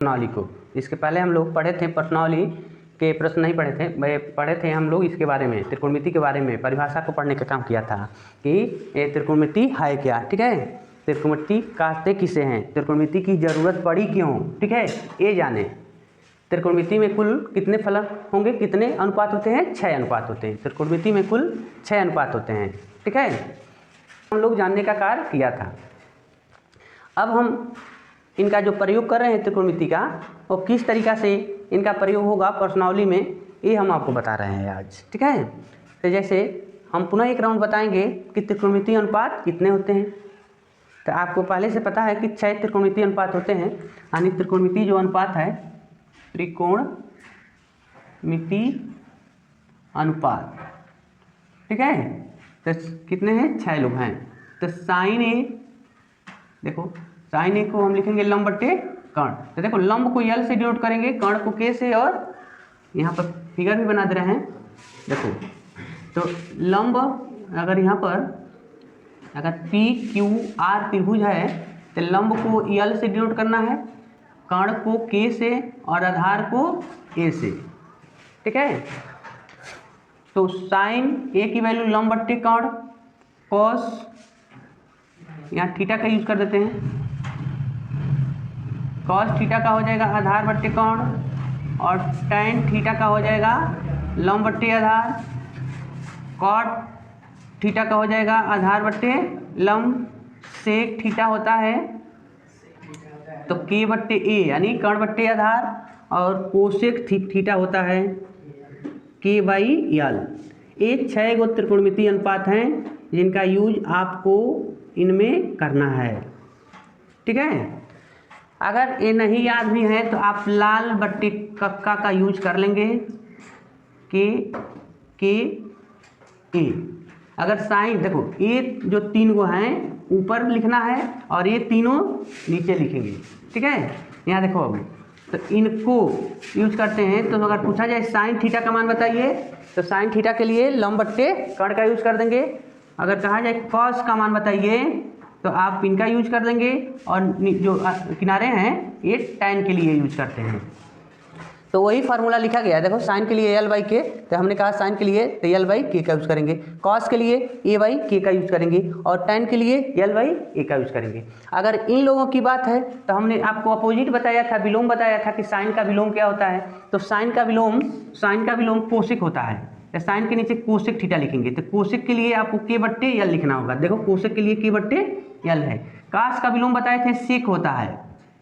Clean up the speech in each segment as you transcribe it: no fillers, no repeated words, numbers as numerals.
प्रश्नावली को। इसके पहले हम लोग पढ़े थे प्रश्नावली के प्रश्न नहीं पढ़े थे, पढ़े थे हम लोग इसके बारे में, त्रिकोणमिति के बारे में परिभाषा को पढ़ने का काम किया था कि ये त्रिकोणमिति है क्या। ठीक है, त्रिकोणमिति काटते किसे हैं, त्रिकोणमिति की जरूरत पड़ी क्यों। ठीक है, ये जाने त्रिकोणमिति में कुल कितने फलक होंगे, कितने अनुपात होते हैं, 6 अनुपात होते हैं। त्रिकोणमिति में कुल 6 अनुपात होते हैं। ठीक है, हम लोग जानने का कार्य किया था। अब हम इनका जो प्रयोग कर रहे हैं त्रिकोणमिति का, वो किस तरीक़ा से इनका प्रयोग होगा प्रश्नावली में, ये हम आपको बता रहे हैं आज। ठीक है, तो जैसे हम पुनः एक राउंड बताएंगे कि त्रिकोणमिति अनुपात कितने होते हैं। तो आपको पहले से पता है कि 6 त्रिकोणमिति अनुपात होते हैं, यानी त्रिकोणमिति जो अनुपात है, त्रिकोणमिति अनुपात। ठीक है, तो कितने हैं, 6 लोग हैं। तो साइन ए, देखो साइन ए को हम लिखेंगे लंब बट्टे कर्ण। तो देखो लंब को यल से डिनोट करेंगे, कर्ण को के से, और यहाँ पर फिगर भी बना दे रहे हैं। देखो तो लंब अगर यहाँ पर अगर पी क्यू आर त्रिभुज है तो लंब को यल से डिनोट करना है, कर्ण को के से और आधार को ए से। ठीक है, तो साइन ए की वैल्यू लंब बट्टे कर्ण, कॉस यहाँ थीटा का यूज कर देते हैं, कॉस थीटा का हो जाएगा आधार बट्टे कर्ण, और टैन थीटा का हो जाएगा लंब बट्टे आधार, कॉट थीटा का हो जाएगा आधार बट्टे लंब, सेक थीटा होता है तो के बट्टे ए यानी कर्ण बट्टे आधार, और कोसेक थीटा होता है के बाई यल। ये 6 गो त्रिकोणमिति अनुपात हैं जिनका यूज आपको इनमें करना है। ठीक है, अगर ये नहीं याद भी है तो आप लाल बट्टे कक्का का यूज कर लेंगे, के ए। अगर साइन देखो ये जो 3 गो हैं ऊपर लिखना है और ये तीनों नीचे लिखेंगे। ठीक है, यहाँ देखो अब तो इनको यूज करते हैं। तो अगर पूछा जाए साइन थीटा का मान बताइए, तो साइन थीटा के लिए लंब बट्टे कर्ण का यूज कर देंगे। अगर कहा जाए कॉस का मान बताइए तो आप इनका यूज कर देंगे, और जो किनारे हैं ये टैन के लिए यूज करते हैं। तो वही फार्मूला लिखा गया है। देखो साइन के लिए एल बाई के, तो हमने कहा साइन के लिए तो एल बाई के का यूज करेंगे, कॉस के लिए ए बाई के का यूज करेंगे, और टैन के लिए एल बाई ए का यूज करेंगे। अगर इन लोगों की बात है तो हमने आपको अपोजिट बताया था, विलोम बताया था कि साइन का विलोम क्या होता है। तो साइन का विलोम कोसेक होता है। साइन के नीचे कोसेक थीटा लिखेंगे, तो कोसेक के लिए आपको के बट्टे यल लिखना होगा। देखो कोसेक के लिए के बट्टे यल है। कास का विलोम बताए थे सेक होता है,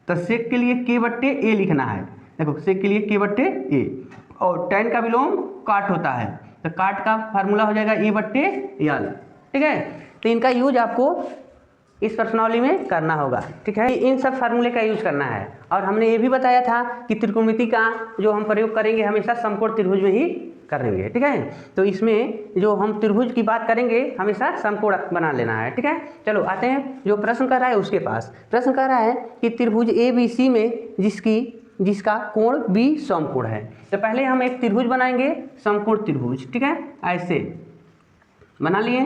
तो सेक के लिए के बट्टे ए लिखना है। देखो सेक के लिए के बट्टे ए, और टैन का विलोम काट होता है, तो काट का फार्मूला हो जाएगा ए बट्टे यल। ठीक है, तो इनका यूज आपको इस प्रश्नावली में करना होगा। ठीक है, इन सब फार्मूले का यूज करना है। और हमने ये भी बताया था कि त्रिकोणमिति का जो हम प्रयोग करेंगे हमेशा समकोण त्रिभुज में ही करेंगे। ठीक है, तो इसमें जो हम त्रिभुज की बात करेंगे हमेशा समकोण बना लेना है। ठीक है, चलो आते हैं जो प्रश्न कर रहा है उसके पास। प्रश्न कर रहा है कि त्रिभुज ए बी सी में जिसका कोण बी समकोण है। तो पहले हम एक त्रिभुज बनाएंगे, समकोण त्रिभुज। ठीक है, ऐसे बना लिए।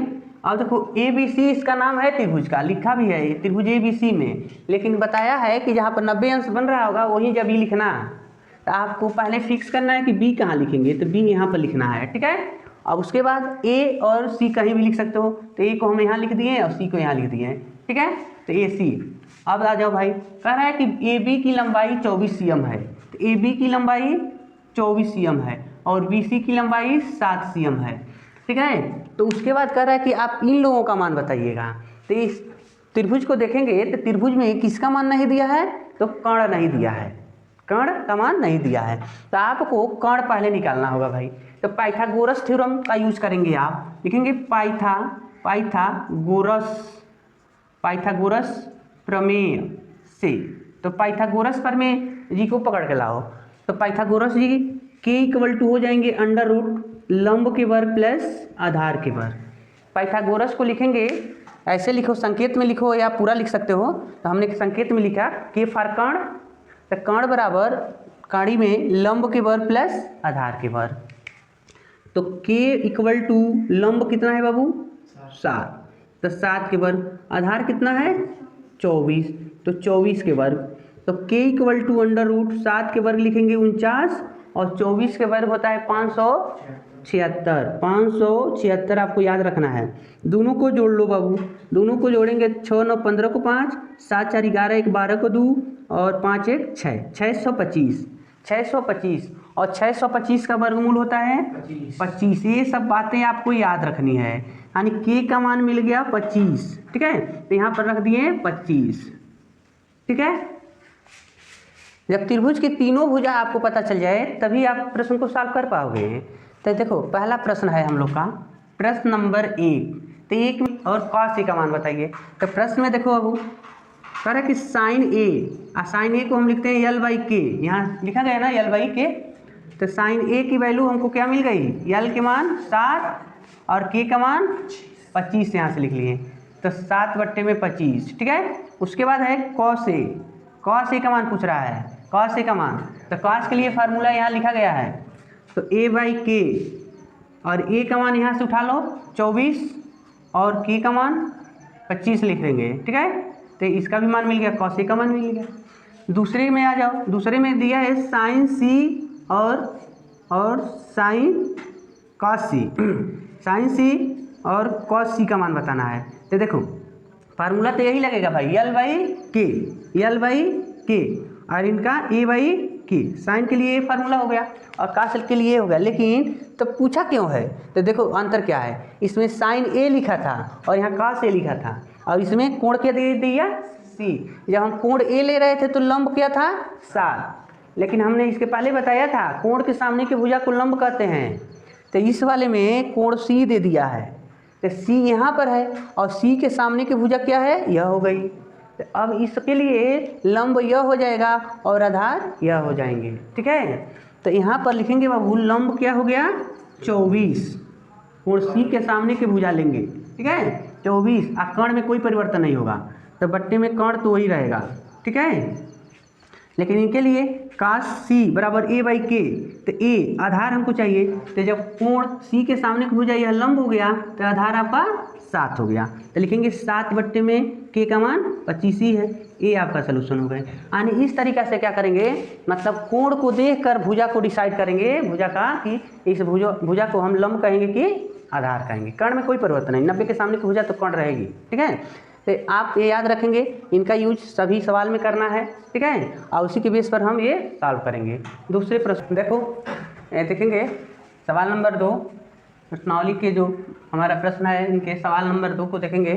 अब देखो ए बी सी इसका नाम है त्रिभुज का, लिखा भी है त्रिभुज ए बी सी में, लेकिन बताया है कि जहाँ पर 90 अंश बन रहा होगा वहीं जब बी लिखना। तो आपको पहले फिक्स करना है कि बी कहाँ लिखेंगे, तो बी यहाँ पर लिखना है। ठीक है, अब उसके बाद ए और सी कहीं भी लिख सकते हो, तो ए को हम यहाँ लिख दिए और सी को यहाँ लिख दिए। ठीक है, तो ए सी। अब आ जाओ भाई, कह रहा है कि ए बी की लंबाई 24 cm है, तो ए बी की लंबाई 24 cm है और बी सी की लंबाई 7 cm है। ठीक है, तो उसके बाद कह रहा है कि आप इन लोगों का मान बताइएगा। तो इस त्रिभुज को देखेंगे तो त्रिभुज में किसका मान नहीं दिया है, तो कर्ण नहीं दिया है, कर्ण का मान नहीं दिया है। तो आपको कर्ण पहले निकालना होगा भाई। तो पाइथागोरस थ्योरम का यूज करेंगे, आप लिखेंगे पाइथागोरस प्रमेय से। तो पाइथागोरस प्रमेय जी को पकड़ के लाओ। तो पाइथागोरस जी के इक्वल टू हो जाएंगे अंडर रूट लंब के वर्ग प्लस आधार के वर्ग। पाइथागोरस को लिखेंगे ऐसे, लिखो संकेत में लिखो या पूरा लिख सकते हो। तो हमने संकेत में लिखा के फॉर कर्ण, तो कर्ण बराबर काड़ी में लंब के वर्ग प्लस आधार के वर्ग। तो के इक्वल टू लंब कितना है बाबू, 7, तो 7 के वर्ग, आधार कितना है 24, तो 24 के वर्ग। तो k equal to under root 7 के वर्ग लिखेंगे 49 और 24 के वर्ग होता है 576। 576 आपको याद रखना है। दोनों को जोड़ लो बाबू, दोनों को जोड़ेंगे 6 9 15 को 5, 7 4 11 1 12 को 2 और 5 1 6, 625। 625 और 625 का वर्गमूल होता है 25। ये सब बातें आपको याद रखनी है। यानी k का मान मिल गया 25, ठीक है, तो यहाँ पर रख दिए 25, ठीक है। जब त्रिभुज की तीनों भुजा आपको पता चल जाए तभी आप प्रश्न को सॉल्व कर पाओगे। तो देखो पहला प्रश्न है हम लोग का प्रश्न नंबर 1। तो 1 और cos a का मान बताइए। तो प्रश्न में देखो अब कह रहा है कि साइन ए को हम लिखते हैं एल बाई के, यहाँ लिखा गया ना एल बाई के। तो साइन ए की वैल्यू हमको क्या मिल गई, एल के मान 7 और के का मान 25 यहाँ से लिख लिए। तो 7/25, ठीक है। उसके बाद है कॉस ए का मान पूछ रहा है, कॉस ए का मान। तो कॉस के लिए फार्मूला यहाँ लिखा गया है, तो ए बाई के और ए का मान यहाँ से उठा लो 24 और के का मान 25 लिख देंगे, ठीक है। तो इसका भी मान मिल गया, कॉस ए का मान मिल गया। दूसरे में आ जाओ, दूसरे में दिया है साइन सी और साइन कॉस सी। साइन सी और कॉस सी का मान बताना है। तो देखो फार्मूला तो यही लगेगा भाई, एल बाई के और इनका ए बाई के। साइन के लिए ये फार्मूला हो गया और कॉस के लिए हो गया। लेकिन तो पूछा क्यों है, तो देखो अंतर क्या है, इसमें साइन ए लिखा था और यहाँ कॉस ए लिखा था और इसमें कोण क्या दे दिया सी। जब हम कोण ए ले रहे थे तो लंब क्या था 7, लेकिन हमने इसके पहले बताया था कोण के सामने की भुजा को लंब कहते हैं। तो इस वाले में कोण सी दे दिया है, तो सी यहाँ पर है और सी के सामने की भुजा क्या है, यह हो गई। तो अब इसके लिए लंब यह हो जाएगा और आधार यह हो जाएंगे, ठीक है। तो यहाँ पर लिखेंगे बाबू लंब क्या हो गया 24, कोण सी के सामने की भुजा लेंगे, ठीक है 24। और कर्ण में कोई परिवर्तन नहीं होगा, तो बट्टे में कर्ण तो वही रहेगा, ठीक है। लेकिन इनके लिए cos c बराबर a बाई के, तो a आधार हमको चाहिए। तो जब कोण c के सामने की भुजा यह लंब हो गया तो आधार आपका 7 हो गया। तो लिखेंगे 7 में k का मान 25 ही है, a आपका सलूशन हो गए। यानी इस तरीक़ा से क्या करेंगे, मतलब कोण को देखकर भुजा को डिसाइड करेंगे, भुजा का कि इस भुजा को हम लंब कहेंगे कि आधार कहेंगे। कर्ण में कोई परिवर्तन नहीं, 90 के सामने की भुजा तो कर्ण रहेगी, ठीक है। तो आप ये याद रखेंगे, इनका यूज सभी सवाल में करना है, ठीक है, और उसी के बेस पर हम ये सॉल्व करेंगे। दूसरे प्रश्न देखो, देखेंगे सवाल नंबर 2 प्रश्नावली के जो हमारा प्रश्न है इनके सवाल नंबर 2 को देखेंगे।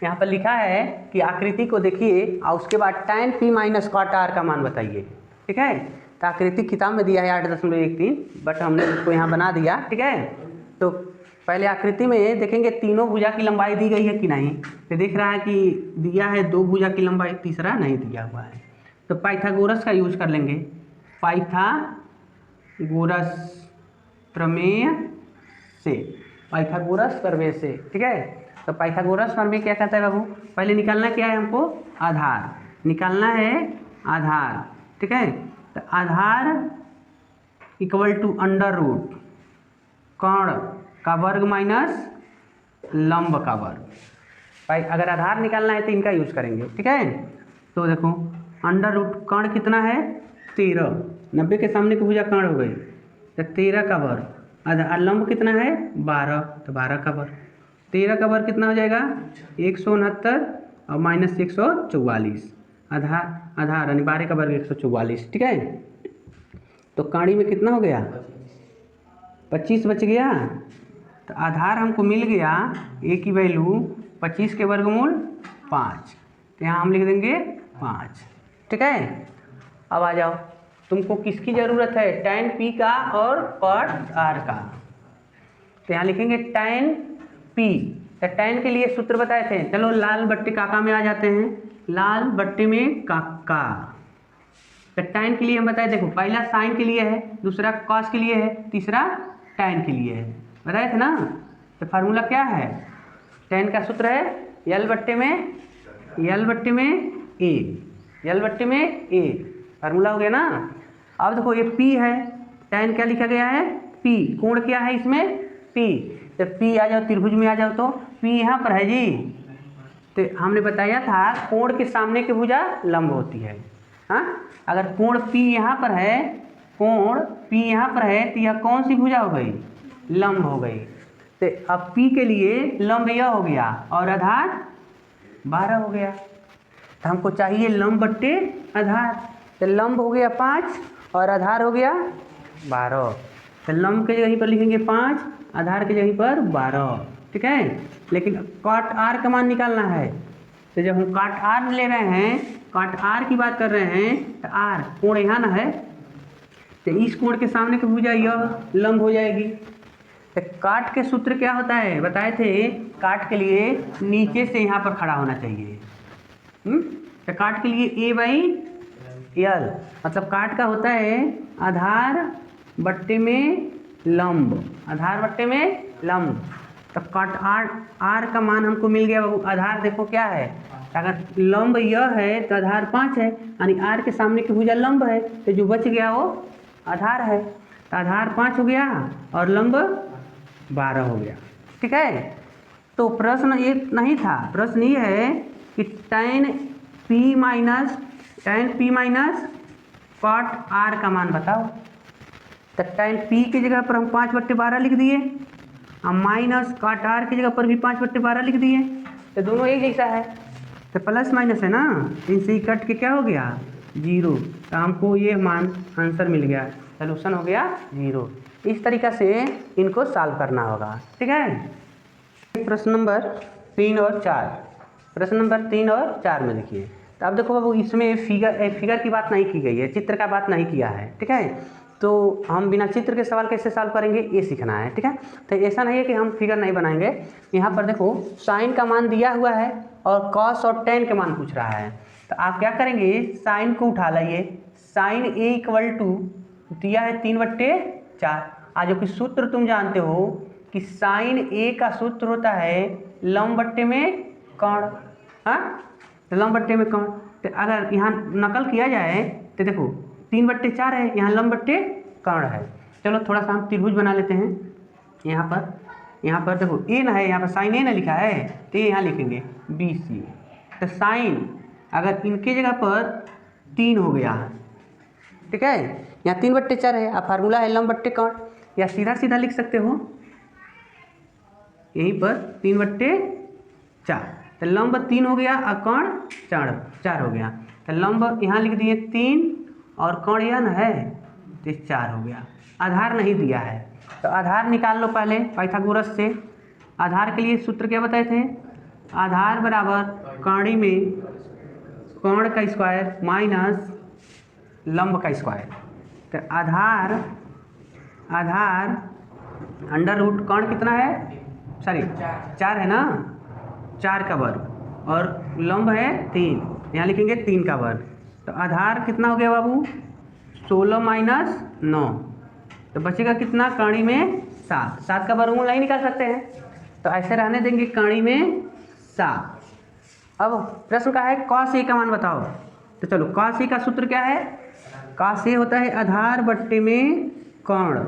यहाँ पर लिखा है कि आकृति को देखिए और उसके बाद tan p minus cot r का मान बताइए, ठीक है। तो आकृति किताब में दिया है 8.13, बट हमने उसको यहाँ बना दिया, ठीक है। तो पहले आकृति में देखेंगे तीनों भुजा की लंबाई दी गई है कि नहीं। तो देख रहा है कि दिया है 2 भुजा की लंबाई, तीसरा नहीं दिया हुआ है। तो पाइथागोरस का यूज कर लेंगे, पाइथागोरस प्रमेय से, ठीक है। तो पाइथागोरस प्रमेय क्या कहता है बाबू, पहले निकालना क्या है हमको, आधार निकालना है, आधार, ठीक है। तो आधार इक्वल टू अंडर रूट कर्ण का वर्ग माइनस लंब का वर्ग। भाई अगर आधार निकालना है तो इनका यूज करेंगे, ठीक है। तो देखो अंडर रूट कर्ण कितना है 13, 90 के सामने की भुजा कर्ण हो गई, तो 13 का वर्ग, लंब कितना है 12, तो 12 का वर्ग। 13 का वर्ग कितना हो जाएगा 169 और माइनस 144, आधार यानी 12 का वर्ग 144, ठीक है। तो काड़ी में कितना हो गया 25 बच गया। तो आधार हमको मिल गया a की वैल्यू 25 के वर्गमूल 5, तो यहाँ हम लिख देंगे 5, ठीक है। अब आ जाओ, तुमको किसकी ज़रूरत है, tan p का और cot r का। तो यहाँ लिखेंगे tan p, तो tan के लिए सूत्र बताए थे, चलो लाल बट्टे काका में आ जाते हैं, लाल बट्टे में काका। तो tan के लिए हम बताए, देखो पहला साइन के लिए है, दूसरा cos के लिए है, तीसरा tan के लिए है, बताए थे ना। तो फार्मूला क्या है, tan का सूत्र है यल बट्टे में a, फार्मूला हो गया ना। अब देखो ये p है, tan क्या लिखा गया है p, कोण क्या है इसमें p, तो p आ जाओ त्रिभुज में आ जाओ, तो p यहाँ पर है जी, तो हमने बताया था कोण के सामने की भुजा लंब होती है। हाँ, अगर कोण P यहाँ पर है, कोण P यहाँ पर है तो यह कौन सी भुजा हो गई? लंब हो गई। तो अब P के लिए लंब यह हो गया और आधार 12 हो गया। तो हमको चाहिए लंब बट्टे आधार। तो लंब हो गया 5 और आधार हो गया 12। तो लंब के जगह पर लिखेंगे 5, आधार के जगह पर 12। ठीक है, लेकिन काट R का मान निकालना है। तो जब हम काट R ले रहे हैं, काट R की बात कर रहे हैं, तो R कोण यहाँ ना है, तो इस कोण के सामने की भुजा यह लंब हो जाएगी। तो काट के सूत्र क्या होता है बताए थे? काट के लिए नीचे से यहाँ पर खड़ा होना चाहिए। तो काट के लिए A/L, मतलब काट का होता है आधार बट्टे में लंब, आधार बट्टे में लंब। तो काट R का मान हमको मिल गया बाबू। आधार देखो क्या है, अगर लंब यह है तो आधार 5 है, यानी R के सामने की भुजा लंब है, तो जो बच गया वो आधार है। तो आधार 5 हो गया और लंब 12 हो गया। ठीक है, तो प्रश्न ये नहीं था, प्रश्न ये है कि tan P minus cot R का मान बताओ। तो tan P की जगह पर हम 5/12 लिख दिए, हम माइनस कॉट R की जगह पर भी 5/12 लिख दिए। तो दोनों एक जैसा है, तो प्लस माइनस है ना, इनसे ही कट के क्या हो गया? 0। तो हमको ये मान आंसर मिल गया, सलूशन हो गया 0। इस तरीक़ा से इनको सॉल्व करना होगा। ठीक है, प्रश्न नंबर 3 और 4, प्रश्न नंबर 3 और 4 में देखिए। तो अब देखो बाबू, इसमें फिगर की बात नहीं की गई है, चित्र का बात नहीं किया है। ठीक है, तो हम बिना चित्र के सवाल कैसे सॉल्व करेंगे ये सीखना है। ठीक है, तो ऐसा नहीं है कि हम फिगर नहीं बनाएंगे। यहाँ पर देखो साइन का मान दिया हुआ है और कॉस और टेन के मान पूछ रहा है। तो आप क्या करेंगे, साइन को उठा लाइए। साइन A = दिया है 3/4। आज जो कि सूत्र तुम जानते हो कि साइन A का सूत्र होता है लंब बट्टे में कोण। हाँ, तो लंब बट्टे में कोण। तो अगर यहाँ नकल किया जाए तो देखो 3/4 है, यहाँ लंब बट्टे कोण है। चलो थोड़ा सा हम त्रिभुज बना लेते हैं। यहाँ पर देखो ए ना है, यहाँ पर साइन ए ना लिखा है, तो ये यहाँ लिखेंगे BC। तो साइन अगर इनके जगह पर 3 हो गया, ठीक है, यहाँ 3/4 है, अब फार्मूला है लंब बट्टे कोण, या सीधा सीधा लिख सकते हो यहीं पर 3/4। तो लंब 3 हो गया और कोण 4 हो गया। तो लंब यहाँ लिख दिए 3 और कोण यह न है तो 4 हो गया। आधार नहीं दिया है, तो आधार निकाल लो पहले पाइथागोरस से। आधार के लिए सूत्र क्या बताए थे? आधार बराबर कॉणी में कोण का स्क्वायर माइनस लंब का स्क्वायर। तो आधार अंडर रूट कोण कितना है, सॉरी 4 है ना, 4 का वर्ग, और लंब है 3, यहाँ लिखेंगे 3 का वर्ग। तो आधार कितना हो गया बाबू? 16 माइनस 9, तो बचेगा कितना? कॉणी में 7 का वर्गमूल नहीं निकाल सकते हैं, तो ऐसे रहने देंगे कॉणी में 7। अब प्रश्न का है कॉस ए का मान बताओ। तो चलो कॉस ए का सूत्र क्या है? कॉस ए होता है आधार बट्टे में कोण।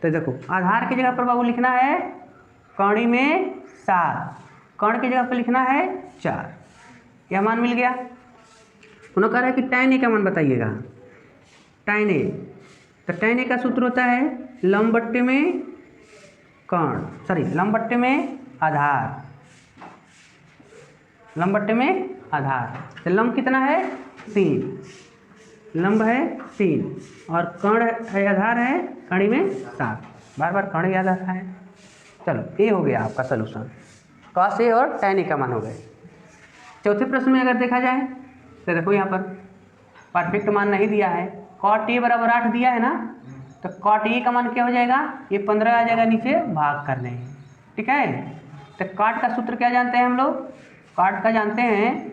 तो देखो आधार की जगह पर बाबू लिखना है कॉणी में 7, कोण की जगह पर लिखना है 4। यह मान मिल गया। उन्होंने कह रहा है कि tan ए का मान बताइएगा। tan ए, तो tan ए का सूत्र होता है लंब बट्टे में कोण, सॉरी लंब बट्टे में आधार, लंब बट्टे में आधार। तो लंब कितना है? 3, लंब है 3 और कोण है, आधार है कॉणी में 7। बार बार कॉण याद आता है। चलो ये हो गया आपका सलूशन, कॉस ए और tan ए का मान हो गए। चौथे प्रश्न में अगर देखा जाए तो देखो यहाँ पर परफेक्ट मान नहीं दिया है, कॉट ए बराबर 8 दिया है ना, तो कॉट ए का मान क्या हो जाएगा? ये 15 आ जाएगा नीचे भाग करने। ठीक है, तो कॉट का सूत्र क्या जानते हैं हम लोग? कॉट का जानते हैं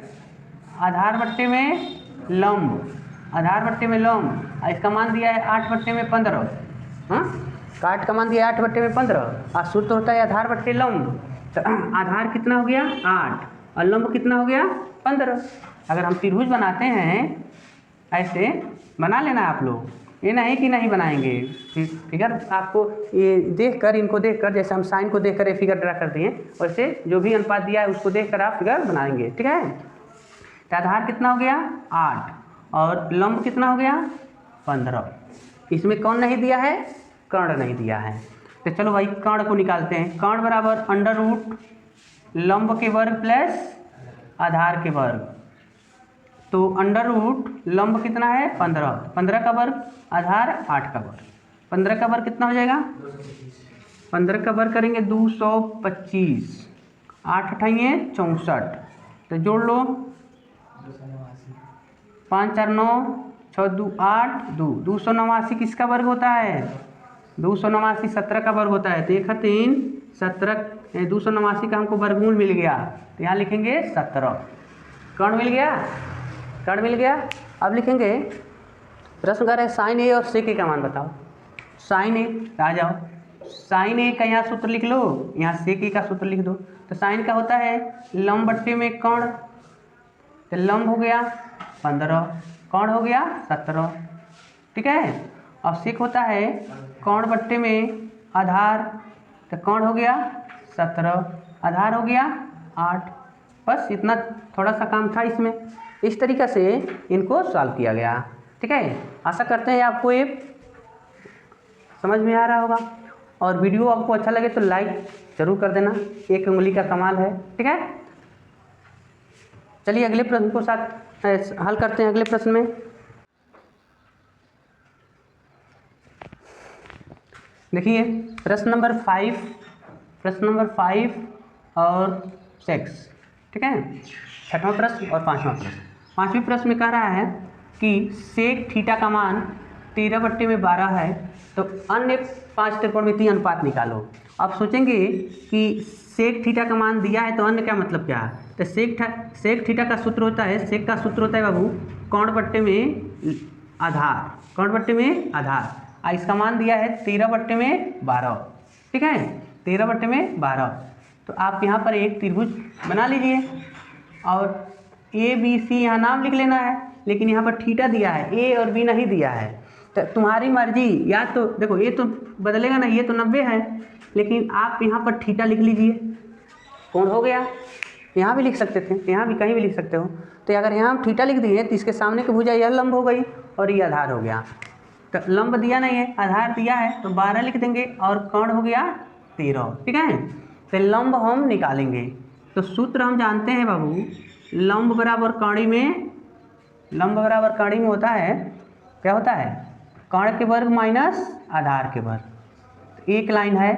आधार बट्टे में लंब, आधार बट्टे में लंब, इसका मान दिया है 8/15। हाँ, कॉट का मान दिया है 8/15 और सूत्र होता है आधार बट्टे लंब। तो आधार कितना हो गया? 8 और लंब कितना हो गया? 15। अगर हम त्रिभुज बनाते हैं, ऐसे बना लेना आप लोग, ये नहीं कि नहीं बनाएंगे। फिगर आपको ये देखकर, इनको देखकर, जैसे हम साइन को देखकर ये फिगर ड्रा करते हैं, वैसे जो भी अनुपात दिया है उसको देखकर आप फिगर बनाएंगे। ठीक है, तो आधार कितना हो गया 8 और लंब कितना हो गया 15। इसमें कौन नहीं दिया है, कर्ण नहीं दिया है। तो चलो भाई कर्ण को निकालते हैं। कर्ण बराबर अंडर रूट लंब के वर्ग प्लस आधार के वर्ग। तो अंडर रूट लंब कितना है 15, 15 का वर्ग आधार 8 का वर्ग। 15 का वर्ग कितना हो जाएगा, 15 का वर्ग करेंगे 225, 8 अठाइए 64, तो जोड़ लो 5 4 9 6 2 8 2, 289 किसका वर्ग होता है, 289 17 का वर्ग होता है। तो 1 3 17, 289 का हमको वर्गमूल मिल गया, तो यहाँ लिखेंगे 17। कर्ण मिल गया, कर्ण मिल गया। अब लिखेंगे प्रश्न कर रहे हैं साइन ए और सेक ए का मान बताओ। साइन ए आ जाओ, साइन ए का यहाँ सूत्र लिख लो, यहाँ सेक ए का सूत्र लिख दो। तो साइन का होता है लंब बट्टे में कर्ण, तो लंब हो गया 15, कर्ण हो गया 17। ठीक है, और सेक होता है कर्ण बट्टे में आधार, तो कर्ण हो गया 17, आधार हो गया 8। बस इतना थोड़ा सा काम था इसमें। इस तरीक़ा से इनको सॉल्व किया गया। ठीक है, आशा करते हैं आपको ये समझ में आ रहा होगा, और वीडियो आपको अच्छा लगे तो लाइक ज़रूर कर देना, एक उंगली का कमाल है। ठीक है, चलिए अगले प्रश्न को साथ हल करते हैं। अगले प्रश्न में देखिए प्रश्न नंबर 5, प्रश्न नंबर 5 और 6। ठीक है, छठवां प्रश्न और पाँचवां प्रश्न। पाँचवें प्रश्न में कह रहा है कि सेक थीटा का मान 13/12 है, तो अन्य 5 त्रिकोणमितीय अनुपात निकालो। आप सोचेंगे कि सेक थीटा का मान दिया है तो अन्य क्या मतलब क्या है। तो सेक थीटा का सूत्र होता है, सेक का सूत्र होता है बाबू कर्ण बट्टे में आधार, कर्ण बट्टे में आधार। इसका मान दिया है 13/12। ठीक है, 13/12। तो आप यहाँ पर एक त्रिभुज बना लीजिए और ए बी सी यहाँ नाम लिख लेना है, लेकिन यहाँ पर थीटा दिया है, ए और बी नहीं दिया है। तो तुम्हारी मर्जी, या तो देखो ये तो बदलेगा ना, ये तो 90 है, लेकिन आप यहाँ पर थीटा लिख लीजिए। कौन हो गया, यहाँ भी लिख सकते थे, यहाँ भी कहीं भी लिख सकते हो। तो अगर यहाँ हम थीटा लिख दिए तो इसके सामने की भुजा यह लंब हो गई और ये आधार हो गया। तो लंब दिया नहीं है, आधार दिया है, तो 12 लिख देंगे और कर्ण हो गया 13। ठीक है, तो लंब हम निकालेंगे। तो सूत्र हम जानते हैं बाबू, लंब बराबर कर्ण में, लंब बराबर कर्ण में होता है, क्या होता है, कर्ण के वर्ग माइनस आधार के वर्ग। तो एक लाइन है,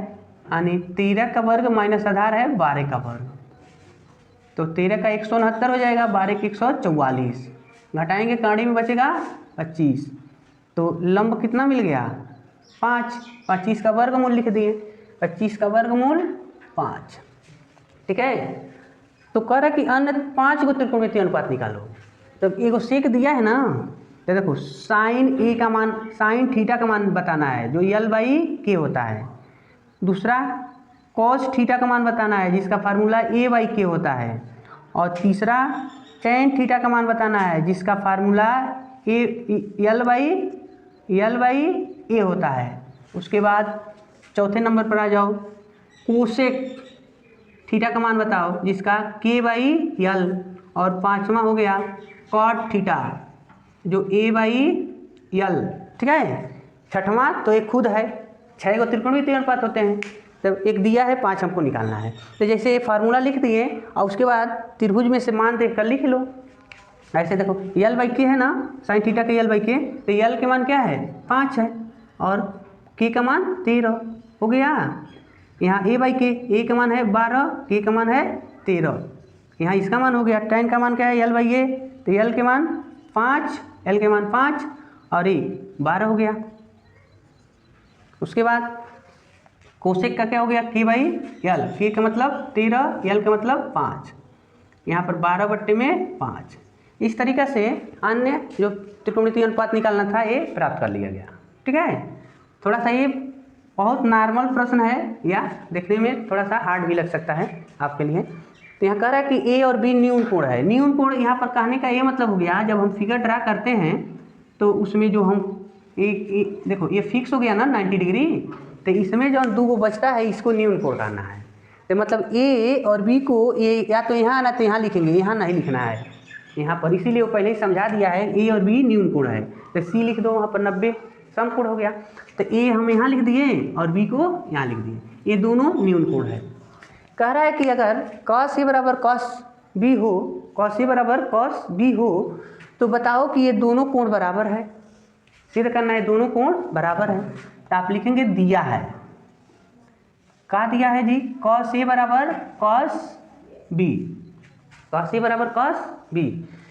यानी 13 का वर्ग माइनस आधार है 12 का वर्ग। तो 13 का 169 हो जाएगा, 12 के 144, घटाएंगे कर्ण में बचेगा 25। तो लंब कितना मिल गया 5, 25 का वर्गमूल लिख दिए, 25 का वर्गमूल 5। ठीक है, तो कह रहा कि अन्य 5 गो त्रिकोणमितीय अनुपात निकालो। तो एगो सेक दिया है ना, तो देखो साइन ए का मान, साइन थीटा का मान बताना है जो L/K होता है। दूसरा कॉस थीटा का मान बताना है जिसका फार्मूला A/K होता है। और तीसरा टेन थीटा का मान बताना है जिसका फार्मूला L/A होता है। उसके बाद चौथे नंबर पर आ जाओ, कोसेक थीटा का मान बताओ जिसका K/L। और पांचवा हो गया कॉट थीटा जो A/L। ठीक है, छठवां तो एक खुद है, 6 गो त्रिकोणमितीय अनुपात होते हैं, तो एक दिया है 5 हमको निकालना है। तो जैसे ये फार्मूला लिख दिए और उसके बाद त्रिभुज में से मान देख कर लिख लो। ऐसे देखो L/K है ना, साइन थीटा के L/K, तो L के मान क्या है 5 है और K का मान 13 हो गया। यहाँ A/K, A का मान है 12, K का मान है 13, यहाँ इसका मान हो गया। tan का मान क्या है L/A, तो L के मान 5, L के मान 5 और ये 12 हो गया। उसके बाद कोसेक का क्या हो गया K/L, K का मतलब 13, L का मतलब 5, यहाँ पर 12/5। इस तरीक़ा से अन्य जो त्रिकोणमितीय अनुपात निकालना था ये प्राप्त कर लिया गया। ठीक है, थोड़ा सा ये बहुत नॉर्मल प्रश्न है या देखने में थोड़ा सा हार्ड भी लग सकता है आपके लिए। तो यहाँ कह रहा है कि ए और बी न्यून कोण है। न्यून कोण यहाँ पर कहने का ये मतलब हो गया, जब हम फिगर ड्रा करते हैं तो उसमें जो हम देखो ये फिक्स हो गया ना 90 डिग्री, तो इसमें जो 2 गो बचता है इसको न्यून कोण करना है। तो मतलब ए और बी को ए या तो यहाँ ना तो यहाँ लिखेंगे, यहाँ नहीं लिखना है यहाँ पर, इसीलिए वो पहले ही समझा दिया है ए और बी न्यून कोण है। तो सी लिख दो वहाँ पर 90 समकोण हो गया। तो ए हम यहाँ लिख दिए और बी को यहाँ लिख दिए, ये दोनों न्यून कोण है। कह रहा है कि अगर cos ए बराबर cos बी हो, cos ए बराबर cos बी हो, तो बताओ कि ये दोनों कोण बराबर है। सिद्ध करना है दोनों कोण बराबर है। तो आप लिखेंगे दिया है, क्या दिया है जी, cos ए बराबर cos बी, cos ए बराबर cos बी।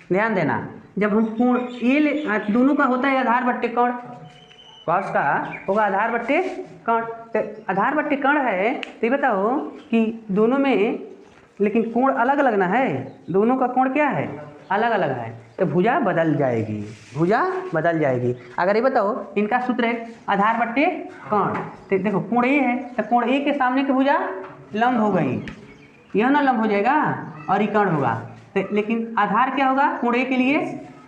ध्यान देना, जब हम कोण ए दोनों का होता है आधार बट्टे कर्ण, cos का होगा आधार बट्टे कर्ण। तो आधार बट्टे कर्ण है तो ये बताओ कि दोनों में लेकिन कोण अलग अलग ना है, दोनों का कोण क्या है, अलग अलग है। तो भुजा बदल जाएगी, भुजा बदल जाएगी। अगर ये बताओ इनका सूत्र है आधार बट्टे कर्ण, तो देखो कोण ए है तो कोण ए के सामने की भुजा लंब हो गई, यह ना लंब हो जाएगा और ये कर्ण होगा। तो लेकिन आधार क्या होगा कोण ए के लिए,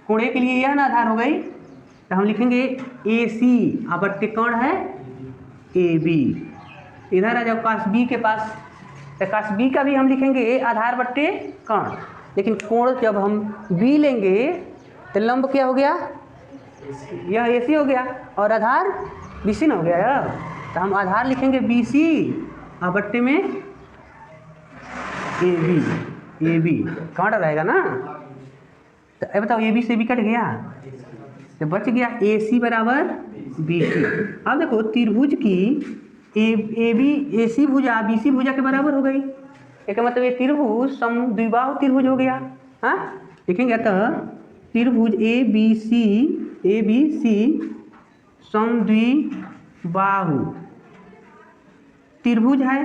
कोण ए के लिए यह ना आधार हो गई। तो हम लिखेंगे ए सी बट्टे कर्ण है ए बी। इधर आ जाओ cos बी के पास, तो cos बी का भी हम लिखेंगे आधार बट्टे कर्ण, लेकिन कोण जब हम बी लेंगे तो लंब क्या हो गया, यह ए सी हो गया और आधार बी सी ना हो गया। तो हम आधार लिखेंगे बी सी बट्टे में ए बी कर्ण रहेगा ना। तो ये बताओ ए बी से बी कट गया तो बच गया ए सी बराबर बी सी। अब देखो त्रिभुज की ए बी ए सी भुजा बी सी भुजा के बराबर हो गई, इसका मतलब ये त्रिभुज समद्विबाहु त्रिभुज हो गया। हाँ लिखेंगे अतः त्रिभुज ए बी सी समद्विबाहु त्रिभुज है।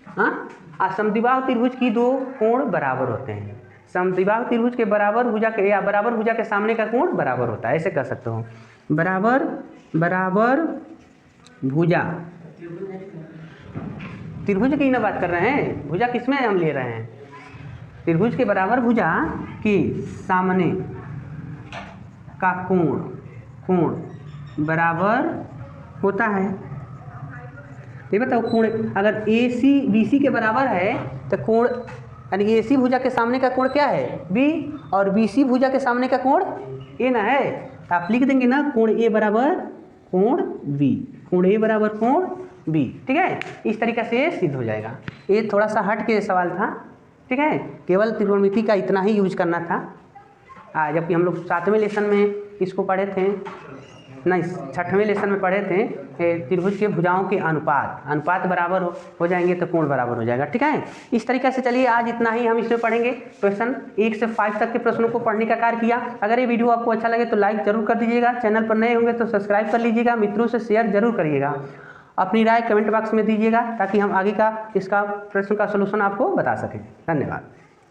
हाँ समद्विबाहु त्रिभुज की 2 कोण बराबर होते हैं, समद्विबाहु त्रिभुज के बराबर भुजा के या बराबर भुजा के सामने का कोण बराबर होता है, ऐसे कह सकते हो बराबर भुजा। त्रिभुज की ना बात कर रहे हैं, भुजा किसमें हम ले रहे हैं, त्रिभुज के बराबर भुजा के सामने का कोण बराबर होता है। ये बताओ कोण अगर ए सी बी सी के बराबर है तो कोण यानी ए सी भुजा के सामने का कोण क्या है बी, और बी सी भुजा के सामने का कोण ए ना है। तो आप लिख देंगे ना कोण ए बराबर कोण बी, कोण ए बराबर कोण बी। ठीक है, इस तरीके से सिद्ध हो जाएगा। ये थोड़ा सा हट के सवाल था, ठीक है, केवल त्रिकोणमिति का इतना ही यूज करना था। जबकि हम लोग 7वें लेसन में इसको पढ़े थे, नहीं 6वें लेसन में पढ़े थे त्रिभुज के भुजाओं के अनुपात बराबर हो जाएंगे तो कोण बराबर हो जाएगा। ठीक है, इस तरीके से चलिए आज इतना ही हम इसमें पढ़ेंगे। क्वेश्चन 1 से 5 तक के प्रश्नों को पढ़ने का कार्य किया। अगर ये वीडियो आपको अच्छा लगे तो लाइक जरूर कर दीजिएगा, चैनल पर नए होंगे तो सब्सक्राइब कर लीजिएगा, मित्रों से शेयर जरूर करिएगा, अपनी राय कमेंट बॉक्स में दीजिएगा ताकि हम आगे का इसका प्रश्न का सलूशन आपको बता सकें। धन्यवाद।